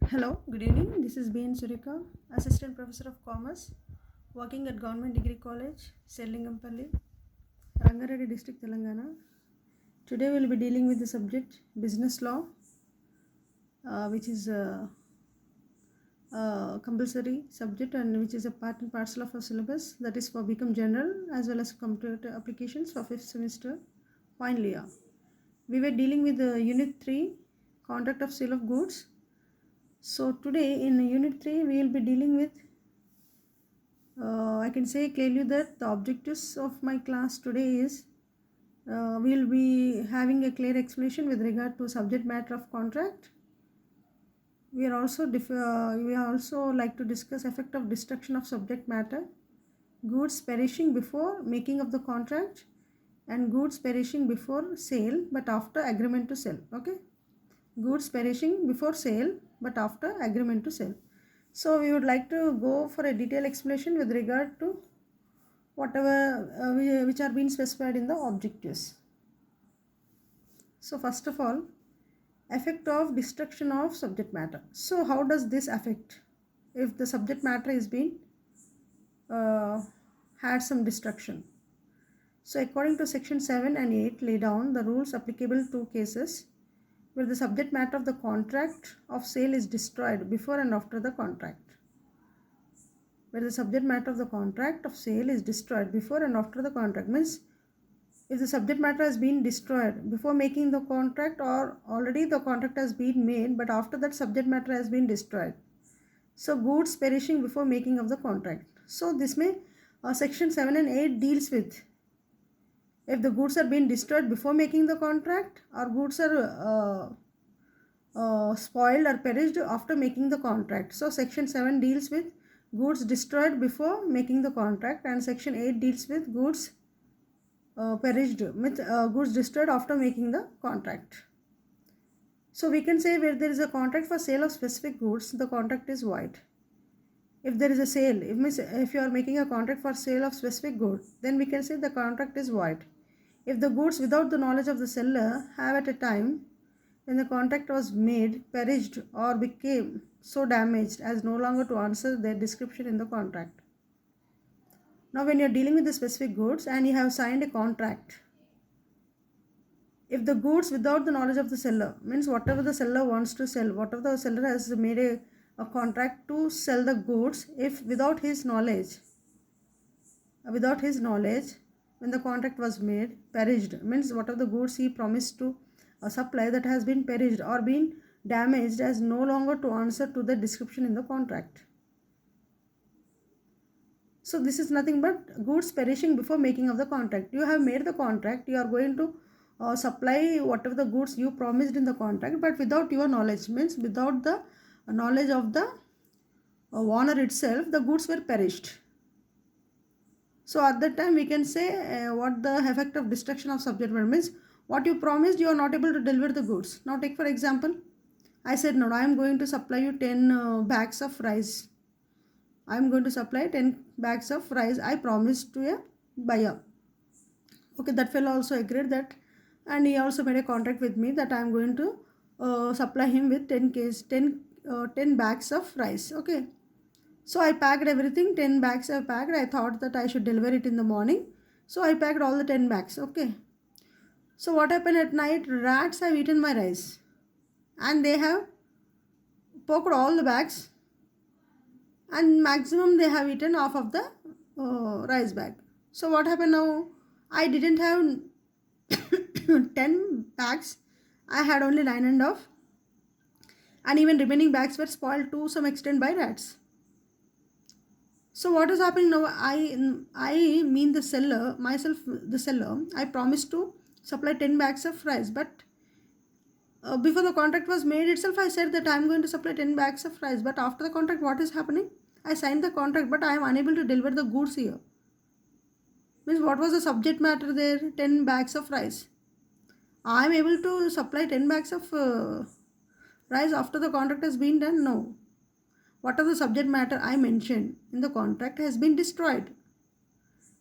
Hello, good evening. This is B.N. Surika, Assistant Professor of Commerce, working at Government Degree College, Sellingampalli, Rangareddy District, Telangana. Today we will be dealing with the subject Business Law, which is a compulsory subject and which is a part and parcel of our syllabus, that is for BCom General as well as computer applications for 5th semester final year. We were dealing with the Unit 3, Contract of Sale of Goods. So today in Unit 3 we will be dealing with I can say clearly that the objectives of my class today is we will be having a clear explanation with regard to subject matter of contract. We are also like to discuss effect of destruction of subject matter, goods perishing before making of the contract, and goods perishing before sale but after agreement to sell. Okay, goods perishing before sale but after agreement to sell. So we would like to go for a detailed explanation with regard to whatever which are being specified in the objectives. So first of all, effect of destruction of subject matter. So how does this affect if the subject matter is being had some destruction? So according to section 7 and 8 lay down the rules applicable to cases where the subject matter of the contract of sale is destroyed before and after the contract. Where the subject matter of the contract of sale is destroyed before and after the contract means if the subject matter has been destroyed before making the contract or already the contract has been made but after that subject matter has been destroyed. So goods perishing before making of the contract. So this may section 7 and 8 deals with if the goods are being destroyed before making the contract or goods are spoiled or perished after making the contract. So section 7 deals with goods destroyed before making the contract and section 8 deals with goods perished with goods destroyed after making the contract. So we can say where there is a contract for sale of specific goods, the contract is void. If there is a sale, if you are making a contract for sale of specific goods, then we can say the contract is void. If the goods without the knowledge of the seller have at a time when the contract was made perished or became so damaged as no longer to answer their description in the contract. Now when you are dealing with the specific goods and you have signed a contract, if the goods without the knowledge of the seller means whatever the seller wants to sell, whatever the seller has made a contract to sell the goods, if without his knowledge when the contract was made perished means whatever the goods he promised to supply that has been perished or been damaged as no longer to answer to the description in the contract. So this is nothing but goods perishing before making of the contract. You have made the contract, you are going to supply whatever the goods you promised in the contract, but without your knowledge means without the knowledge of the owner itself, the goods were perished. So at that time we can say what the effect of destruction of subject matter means. What you promised, you are not able to deliver the goods. Now take for example, I said no, I am going to supply you 10 bags of rice. I am going to supply 10 bags of rice I promised to a buyer. Okay, that fellow also agreed that, and he also made a contract with me that I am going to supply him with 10 bags of rice. Okay, so I packed everything, 10 bags I packed. I thought that I should deliver it in the morning, so I packed all the 10 bags. Okay, so what happened at night? Rats have eaten my rice and they have poked all the bags and maximum they have eaten half of the rice bag. So what happened now? I didn't have 10 bags, I had only 9.5, and even remaining bags were spoiled to some extent by rats. So what is happening now? I mean the seller, myself the seller, I promised to supply 10 bags of rice, but before the contract was made itself I said that I am going to supply 10 bags of rice, but after the contract what is happening? I signed the contract but I am unable to deliver the goods here. Means what was the subject matter there? 10 bags of rice. I am able to supply 10 bags of rice after the contract has been done? No. Whatever the subject matter I mentioned in the contract has been destroyed.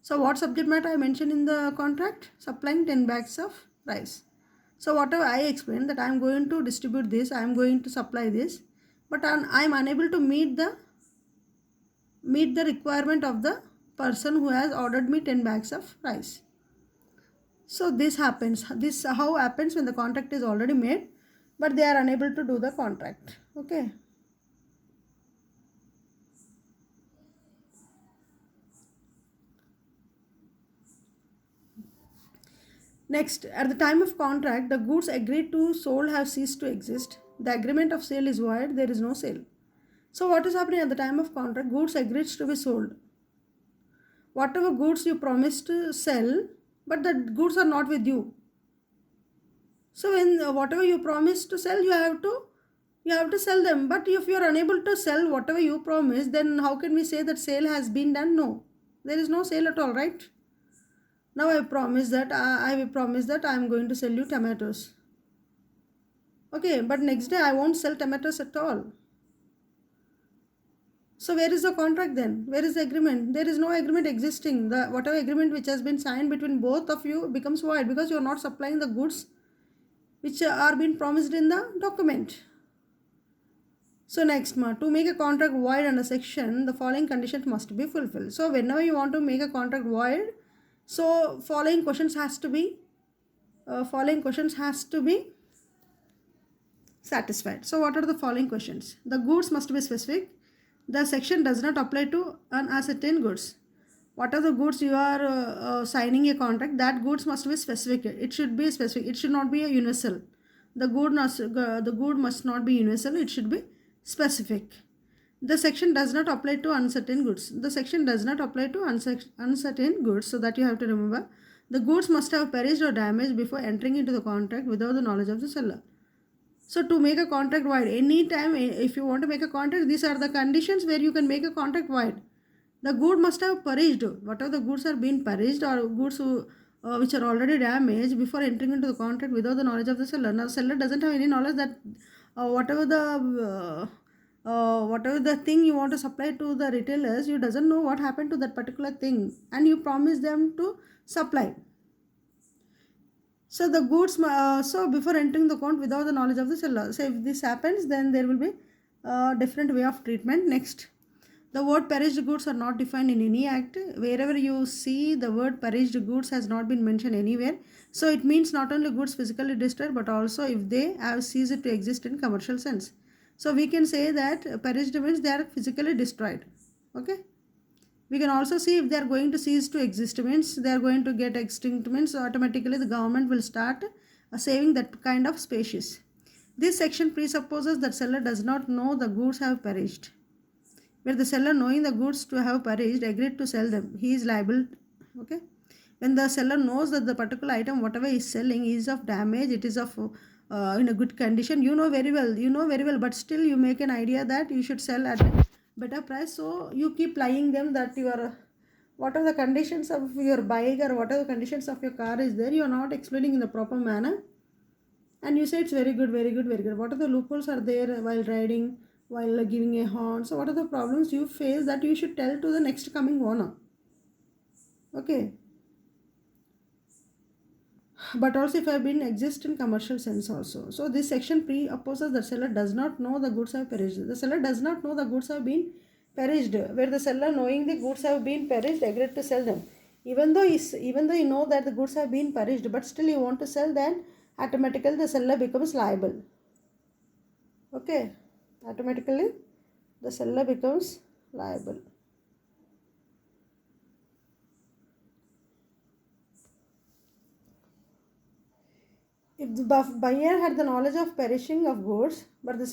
So what subject matter I mentioned in the contract? Supplying 10 bags of rice. So whatever I explained that I am going to distribute this, I am going to supply this, but I am unable to meet the requirement of the person who has ordered me 10 bags of rice. So this happens. This how happens when the contract is already made, but they are unable to do the contract. Okay. Next, at the time of contract, the goods agreed to sold have ceased to exist. The agreement of sale is void. There is no sale. So what is happening at the time of contract? Goods agreed to be sold. Whatever goods you promised to sell, but the goods are not with you. So when whatever you promised to sell, you have to sell them. But if you are unable to sell whatever you promised, then how can we say that sale has been done? No, there is no sale at all, right? Now I promise that I will promise that I am going to sell you tomatoes. Okay, but next day I won't sell tomatoes at all. So where is the contract then? Where is the agreement? There is no agreement existing. The whatever agreement which has been signed between both of you becomes void because you are not supplying the goods which are being promised in the document. So next, to make a contract void under section, the following conditions must be fulfilled. So whenever you want to make a contract void, so following questions has to be satisfied. So what are the following questions? The goods must be specific. The section does not apply to unascertained goods. What are the goods you are signing a contract? That goods must be specific. It should be specific. It should not be a universal. The good must not be universal. It should be specific. The section does not apply to uncertain goods. The section does not apply to uncertain goods. So that you have to remember. The goods must have perished or damaged before entering into the contract without the knowledge of the seller. So to make a contract void, anytime if you want to make a contract, these are the conditions where you can make a contract void. The good must have perished. Whatever the goods are being perished or goods which are already damaged before entering into the contract without the knowledge of the seller. Now seller doesn't have any knowledge that whatever the thing you want to supply to the retailers, you doesn't know what happened to that particular thing, and you promise them to supply. So the goods, so before entering the account without the knowledge of the seller. So if this happens, then there will be a different way of treatment. Next, the word perished goods are not defined in any act. Wherever you see the word perished goods has not been mentioned anywhere. So it means not only goods physically destroyed, but also if they have ceased to exist in commercial sense. So we can say that perished means they are physically destroyed. Okay. We can also see if they are going to cease to exist means they are going to get extinct means automatically the government will start saving that kind of species. This section presupposes that seller does not know the goods have perished. Where the seller knowing the goods to have perished agreed to sell them, he is liable. Okay. When the seller knows that the particular item whatever he is selling is of damage, it is of in a good condition, you know very well, but still you make an idea that you should sell at a better price. So you keep lying them that you are what are the conditions of your bike or what are the conditions of your car is there, you are not explaining in the proper manner, and you say it's very good. What are the loopholes are there while riding, while giving a horn? So what are the problems you face that you should tell to the next coming owner? Okay. But also if have been exist in commercial sense also. So this section pre-opposes that seller does not know the goods have perished. The seller does not know the goods have been perished. Where the seller knowing the goods have been perished agreed to sell them. Even though you know that the goods have been perished, but still you want to sell, then automatically the seller becomes liable. Okay. Automatically the seller becomes liable. If the buyer had the knowledge of perishing of goods, but not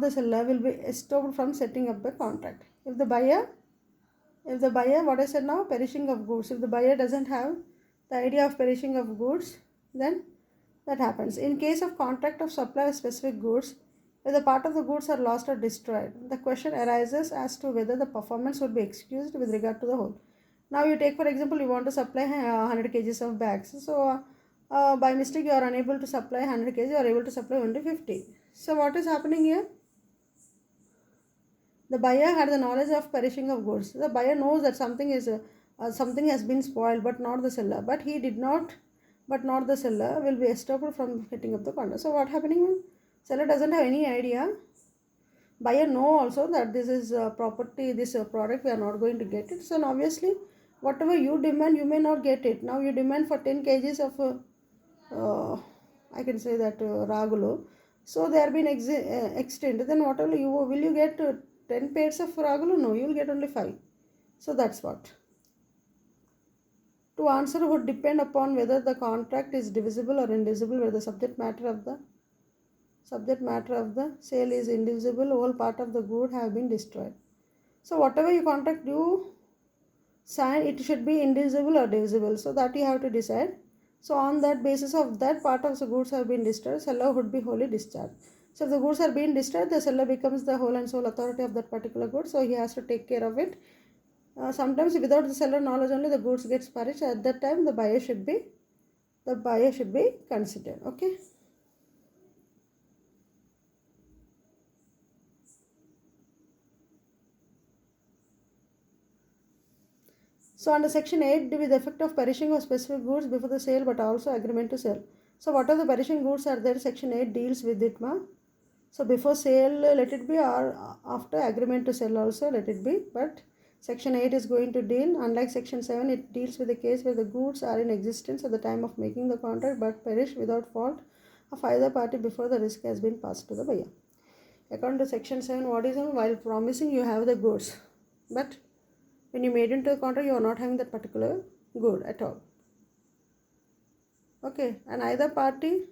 the seller, will be stopped from setting up the contract. If the buyer, what I said now, perishing of goods, if the buyer doesn't have the idea of perishing of goods, then that happens. In case of contract of supply of specific goods, if the part of the goods are lost or destroyed, the question arises as to whether the performance would be excused with regard to the whole. Now you take for example, you want to supply 100 kgs of bags. So by mistake you are unable to supply 100 kg, you are able to supply only 50. So what is happening here? The buyer had the knowledge of perishing of goods. The buyer knows that something has been spoiled, but not the seller. But he did not, but not the seller will be stopped from setting up the contract. So what happening? Seller doesn't have any idea. Buyer know also that this is property, this product we are not going to get it. So obviously, whatever you demand, you may not get it. Now you demand for 10 kgs of, I can say that ragulu. So they are being extended. Then whatever you will you get 10 pairs of ragulu? No, you will get only 5. So that's what. To answer would depend upon whether the contract is divisible or indivisible, whether the subject matter of the sale is indivisible, all part of the good have been destroyed. So whatever you contract you sign, it should be indivisible or divisible. So that you have to decide. So on that basis of that part of the goods have been destroyed, seller would be wholly discharged. So if the goods are being destroyed, the seller becomes the whole and sole authority of that particular good. So he has to take care of it. Sometimes without the seller knowledge only the goods gets perished. At that time the buyer should be considered. Okay. So under section 8, with the effect of perishing of specific goods before the sale but also agreement to sell. So what are the perishing goods are there? Section 8 deals with it, ma. So before sale let it be, or after agreement to sell also let it be. But section 8 is going to deal, unlike section 7, it deals with the case where the goods are in existence at the time of making the contract but perish without fault of either party before the risk has been passed to the buyer. According to section 7, what is on? While promising you have the goods, but when you made into the contract you are not having that particular good at all. Okay, and either party,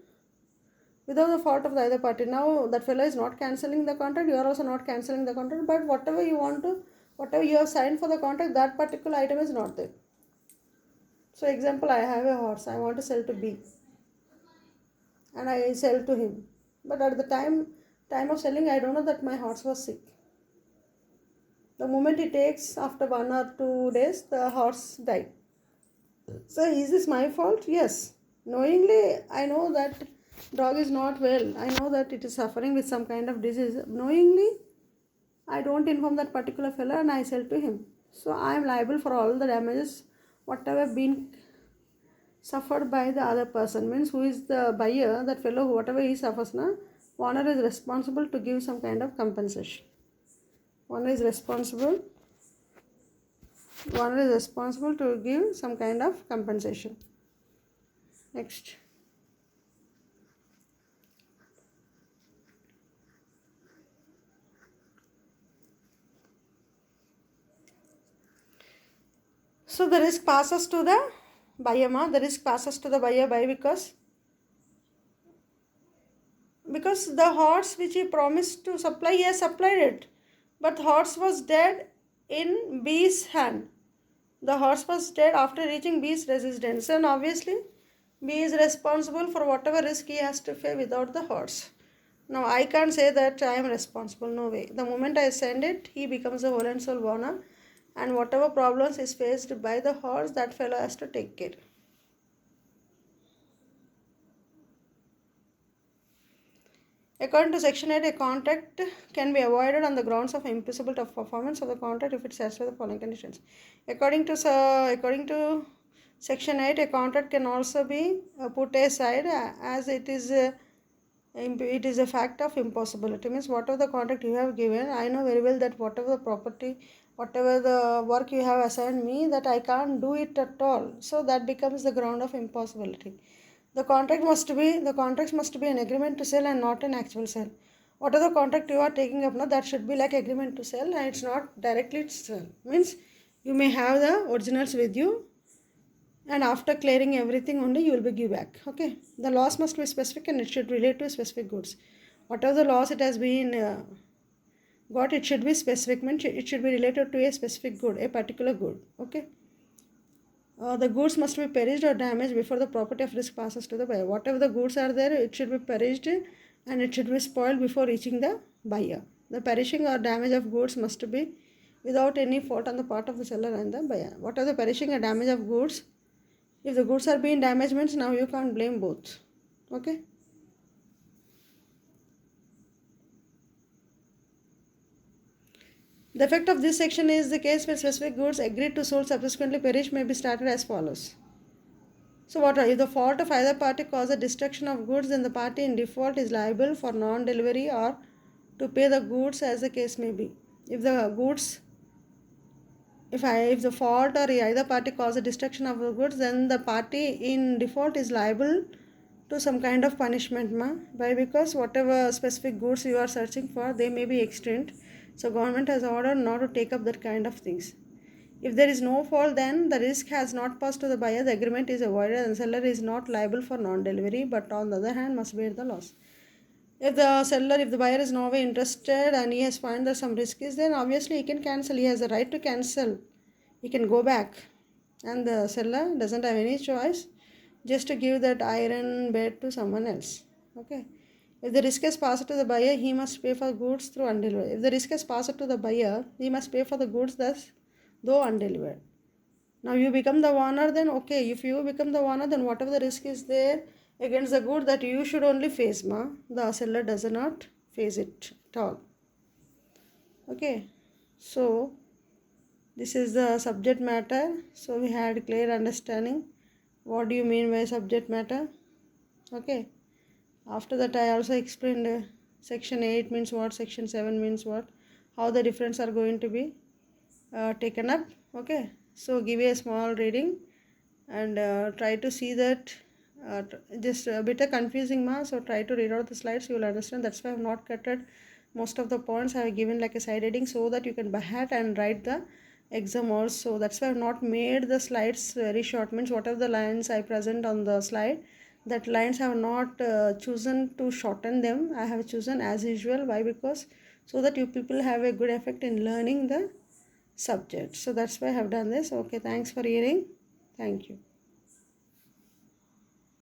without the fault of the other party. Now that fellow is not cancelling the contract, you are also not cancelling the contract, but whatever you have signed for the contract, that particular item is not there. So example, I have a horse, I want to sell to B and I sell to him, but at the time of selling I don't know that my horse was sick. The moment he takes, after 1 or 2 days the horse died. So is this my fault? Yes. Knowingly I know that dog is not well, I know that it is suffering with some kind of disease. Knowingly I don't inform that particular fellow and I sell to him. So I am liable for all the damages whatever been suffered by the other person. Means who is the buyer, that fellow, whatever he suffers now, owner is responsible to give some kind of compensation. Owner is responsible to give some kind of compensation. Next. So the risk passes to the buyer, ma. The risk passes to the buyer by because the horse which he promised to supply, he has supplied it, but the horse was dead in B's hand. The horse was dead after reaching B's residence, and obviously B is responsible for whatever risk he has to face without the horse. Now I can't say that I am responsible, no way. The moment I send it, he becomes a whole and sole owner, and whatever problems is faced by the horse, that fellow has to take care. According to section 8, a contract can be avoided on the grounds of impossibility of performance of the contract if it satisfies the following conditions. According to section 8, a contract can also be put aside as it is a fact of impossibility. Means whatever the contract you have given, I know very well that whatever the property, whatever the work you have assigned me, that I can't do it at all. So that becomes the ground of impossibility. The contract must be an agreement to sell and not an actual sale. Whatever contract you are taking up now, that should be like agreement to sell and it's not directly to sell. Means you may have the originals with you and after clearing everything only you will be give back. Okay. The loss must be specific and it should relate to specific goods. Whatever the loss it has been got, it should be specific. Means it should be related to a specific good, a particular good. Okay. The goods must be perished or damaged before the property of risk passes to the buyer. Whatever the goods are there, it should be perished and it should be spoiled before reaching the buyer. The perishing or damage of goods must be without any fault on the part of the seller and the buyer. What are the perishing or damage of goods? If the goods are being damaged, means now you can't blame both. Okay. The effect of this section is the case where specific goods agreed to sold subsequently perish may be started as follows. So what if the fault of either party cause the destruction of goods, then the party in default is liable for non-delivery or to pay the goods as the case may be. If the goods, if the fault or either party cause the destruction of the goods, then the party in default is liable to some kind of punishment, why? Because whatever specific goods you are searching for, they may be extinct. So government has ordered not to take up that kind of things. If there is no fault, then the risk has not passed to the buyer, the agreement is avoided, and the seller is not liable for non-delivery, but on the other hand must bear the loss. If the buyer is no way interested and he has found that some risk is, then obviously he can cancel. He has the right to cancel. He can go back, and the seller doesn't have any choice just to give that iron bed to someone else. Okay. If the risk is passed to the buyer, he must pay for goods through undelivered. If the risk is passed to the buyer, he must pay for the goods thus though undelivered. Now you become the owner, then okay, if you become the owner, then whatever the risk is there against the good, that you should only face, the seller does not face it at all. Okay, so this is the subject matter. So we had clear understanding. What do you mean by subject matter? Okay, after that I also explained section 8 means what, section 7 means what, how the difference are going to be taken up. Okay, so give a small reading and try to see that, just a bit confusing, so try to read out the slides, you will understand. That's why I have not cutted most of the points. I have given like a side heading so that you can by heart and write the exam also. That's why I have not made the slides very short, means whatever the lines I present on the slide, that lines I have not chosen to shorten them. I have chosen as usual. Why? Because so that you people have a good effect in learning the subject. So that's why I have done this. Okay, thanks for hearing. Thank you.